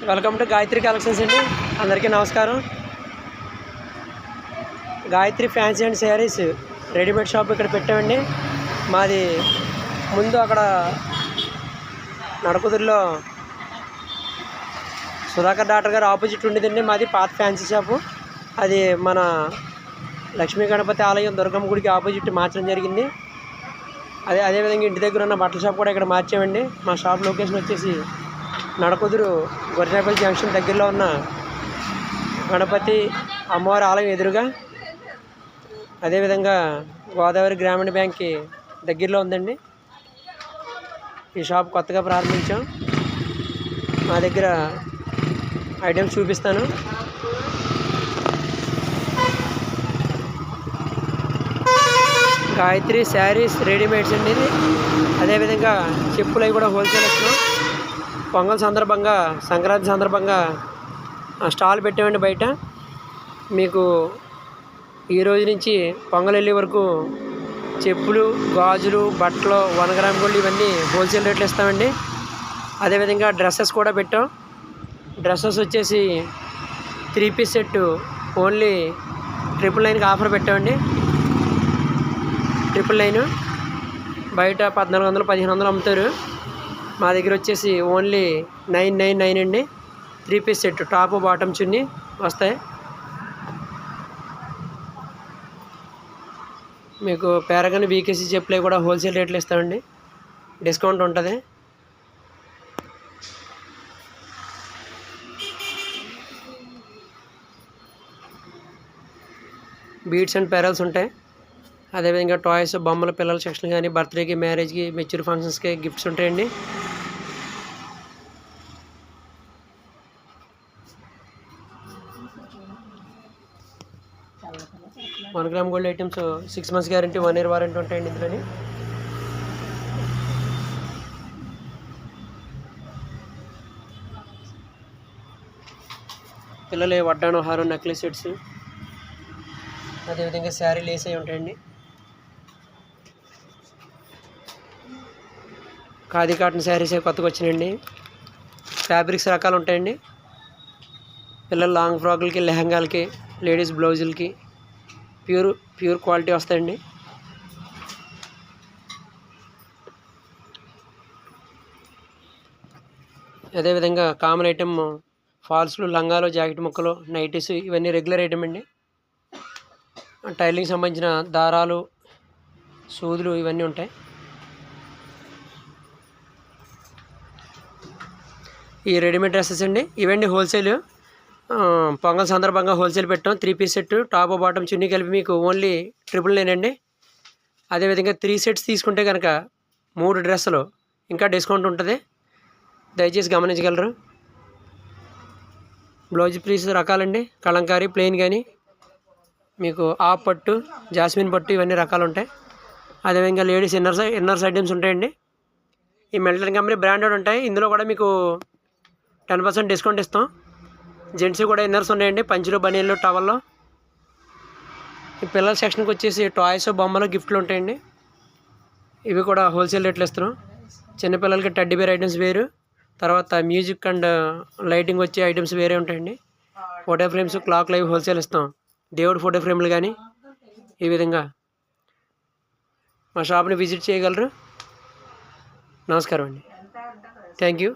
Welcome to Gayatri collections అండి. అందరికీ నమస్కారం. Gayatri fancy and saris readymade shop ఇక్కడ పెట్టామండి. మాది ముందు అక్కడ నడకుదురులో సుధాకర్ డాక్టర్ గారు ఆపోజిట్ ఉండేదండి. మాది పాత ఫ్యాన్సీ షాపు. అది మన లక్ష్మీ గణపతి ఆలయం దుర్గమ్మ గుడికి ఆపోజిట్ మార్చడం జరిగింది. అదేవిధంగా ఇంటి దగ్గర ఉన్న బట్టల షాప్ కూడా ఇక్కడ మార్చామండి. మా షాప్ లొకేషన్ వచ్చేసి నడకుదురు గొర్రెపల్లి జంక్షన్ దగ్గరలో ఉన్న గణపతి అమ్మవారి ఆలయం ఎదురుగా, అదేవిధంగా గోదావరి గ్రామీణ బ్యాంక్కి దగ్గరలో ఉందండి. ఈ షాప్ కొత్తగా ప్రారంభించాం. మా దగ్గర ఐటమ్స్ చూపిస్తాను. గాయత్రి శారీస్ రెడీమేడ్స్ అండి ఇది. అదేవిధంగా చెప్పులు అవి కూడా హోల్సేల్ ఇస్తున్నాం. పొంగల్ సందర్భంగా, సంక్రాంతి సందర్భంగా స్టాల్ పెట్టామండి బయట. మీకు ఈరోజు నుంచి పొంగల్ వెళ్ళే వరకు చెప్పులు, గాజులు, బట్టలు, 1 గ్రామ్ గోల్డ్ ఇవన్నీ హోల్సేల్ రేట్లు ఇస్తామండి. అదేవిధంగా డ్రెస్సెస్ కూడా పెట్టాం. డ్రెస్సెస్ వచ్చేసి 3 పీస్ సెట్ ఓన్లీ 999కి ఆఫర్ పెట్టామండి. 999 బయట 1400, 1500 అమ్ముతారు. మా దగ్గర వచ్చేసి ఓన్లీ 999 అండి. 3 పీస్ సెట్ టాప్ బాటమ్ చున్నీ వస్తాయి. మీకు పారగాన్, వీకేసీ చెప్పులు కూడా హోల్సేల్ రేట్లు ఇస్తామండి. డిస్కౌంట్ ఉంటుంది. బీడ్స్ అండ్ పెరల్స్ ఉంటాయి. అదేవిధంగా టాయ్స్, బొమ్మల పిల్లల సెక్షన్ కానీ, బర్త్డేకి, మ్యారేజ్కి, మెచ్యూర్ ఫంక్షన్స్కి గిఫ్ట్స్ ఉంటాయండి. $1 gram gold items 6 months guarantee, 1 year warranty ఉంటాయండి ఇందులోని. పిల్లలు వడ్డాను, హారం, నెక్లెస్ సెట్స్, అదేవిధంగా శారీ లేస్ అయి ఉంటాయండి. ఖాదీ కాటన్ శారీస్ కొత్తగా వచ్చినాయండి. ఫ్యాబ్రిక్స్ రకాలు ఉంటాయండి. పిల్లల లాంగ్ ఫ్రాకులకి, లెహంగాలకి, లేడీస్ బ్లౌజులకి ప్యూర్ క్వాలిటీ వస్తాయండి. అదేవిధంగా కామన్ ఐటమ్ ఫాల్స్లు, లంగాలు, జాకెట్ ముక్కలు, నైటీస్ ఇవన్నీ రెగ్యులర్ ఐటమ్ అండి. టైలింగ్ సంబంధించిన దారాలు, సూదులు ఇవన్నీ ఉంటాయి. ఈ రెడీమేడ్ డ్రెస్సెస్ అండి ఇవన్నీ హోల్సేల్. పొంగల్ సందర్భంగా హోల్సేల్ పెట్టాం. 3 పీస్ సెట్ టాప్ బాటమ్ చున్నీ కలిపి మీకు ఓన్లీ 999 అండి. అదేవిధంగా 3 సెట్స్ తీసుకుంటే కనుక 3 డ్రెస్సులు ఇంకా డిస్కౌంట్ ఉంటుంది. దయచేసి గమనించగలరు. బ్లౌజ్ పీస్ రకాలండి. కలంకారీ, ప్లెయిన్ కానీ, మీకు ఆఫ్ పట్టు, జాస్మిన్ పట్టు ఇవన్నీ రకాలు ఉంటాయి. అదేవిధంగా లేడీస్ ఇన్నర్స్ ఐటమ్స్ ఉంటాయండి. ఈ మెల్టన్ కంపెనీ బ్రాండెడ్ ఉంటాయి. ఇందులో కూడా మీకు 10% డిస్కౌంట్ ఇస్తాం. జెంట్స్ కూడా ఇన్నర్స్ ఉన్నాయండి. పంచులు, బనీళ్ళు, టవల్లో. ఈ పిల్లల సెక్షన్కి వచ్చేసి టాయ్స్, బొమ్మలు, గిఫ్ట్లు ఉంటాయండి. ఇవి కూడా హోల్సేల్ రేట్లు ఇస్తున్నాం. చిన్నపిల్లలకి టెడ్డీ బేర్ ఐటమ్స్ వేరు, తర్వాత మ్యూజిక్ అండ్ లైటింగ్ వచ్చే ఐటమ్స్ వేరే ఉంటాయండి. Photo frames, clock live wholesale ఇస్తాం. దేవుడు ఫోటో ఫ్రేమ్లు కానీ ఈ విధంగా మా షాప్ని విజిట్ చేయగలరు. నమస్కారం అండి. Thank you.